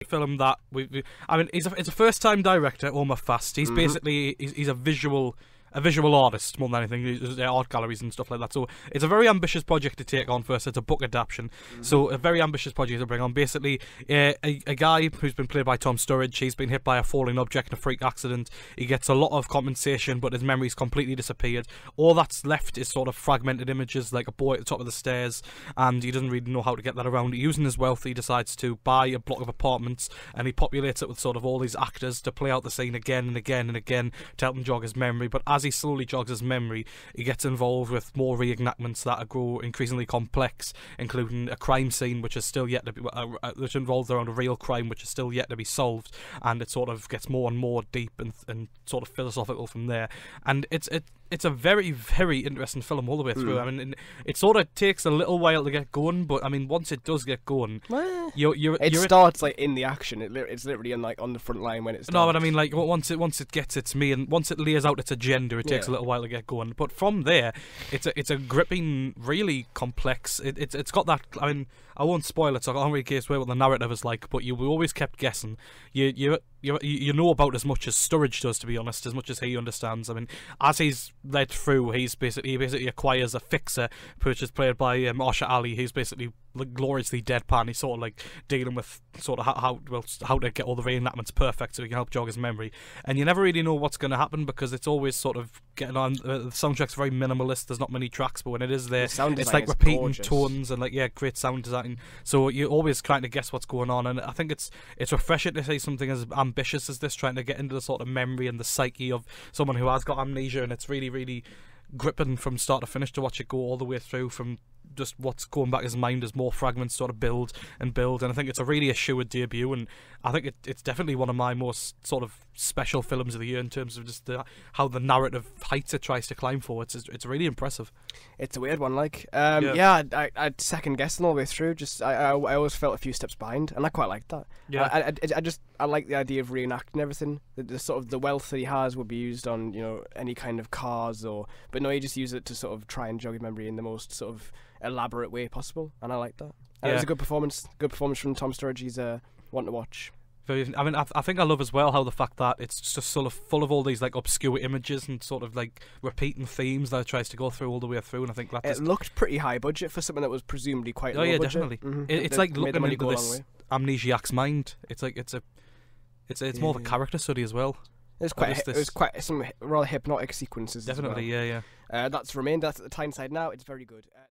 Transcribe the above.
film that I mean, it's a first-time director, Omer Fast. He's basically he's a visual artist more than anything. He's art galleries and stuff like that. So it's a very ambitious project to take on. First, it's a book adaptation, so a very ambitious project to bring on. Basically, a guy who's been played by Tom Sturridge. He's been hit by a falling object in a freak accident. He gets a lot of compensation, but his memory's completely disappeared. All that's left is sort of fragmented images, like a boy at the top of the stairs, and he doesn't really know how to get that around. Using his wealth, he decides to buy a block of apartments, and he populates it with sort of all these actors to play out the scene again and again and again to help him jog his memory. But as he slowly jogs his memory, he gets involved with more reenactments that grow increasingly complex, including a crime scene which is still yet to be which involves around a real crime which is still yet to be solved, and it sort of gets more and more deep and sort of philosophical from there. And it's a very, very interesting film all the way through. I mean, it sort of takes a little while to get going, but I mean, once it does get going, it starts like in the action. It's literally on the front line when it starts. No, but I mean, like once it gets its main, once it lays out its agenda, it takes a little while to get going. But from there, it's a gripping, really complex. It's got that. I mean, I won't spoil it, so I can't really guess what the narrative is like. But you always kept guessing. You know about as much as Sturridge does, to be honest, as much as he understands. I mean, as he's led through, he basically acquires a fixer, which is played by Arsher Ali. He's basically like gloriously deadpan. He's sort of like dealing with sort of how to get all the reenactments perfect so he can help jog his memory. And you never really know what's going to happen because it's always sort of getting on. The soundtrack's very minimalist. There's not many tracks, but when it is there, it's like repeating gorgeous tones and great sound design. So you're always trying to guess what's going on. And I think it's refreshing to see something as ambitious as this, trying to get into the sort of memory and the psyche of someone who has got amnesia, and it's really, really gripping from start to finish to watch it go all the way through, from just what's going back in his mind as more fragments sort of build, and I think it's a really assured debut, and I think it's definitely one of my most sort of special films of the year in terms of just how the narrative heights it tries to climb for. It's really impressive. It's a weird one, like I second guessing all the way through. Just I always felt a few steps behind, and I quite liked that. I like the idea of reenacting everything. The sort of the wealth that he has would be used on any kind of cars, but no, he just used it to sort of try and jog his memory in the most sort of elaborate way possible, and I like that. And it was a good performance from Tom Sturridge. He's one to watch. I mean, I think I love as well how the fact that it's just sort of full of all these like obscure images and sort of like repeating themes that it tries to go through all the way through, and I think that it looked pretty high budget for something that was presumably quite low budget. Definitely. It's like looking into this amnesiac's mind. It's like it's more of a character study as well. It was quite some rather hypnotic sequences. Definitely, as well. That's remained. That's at the Tyneside now. It's very good.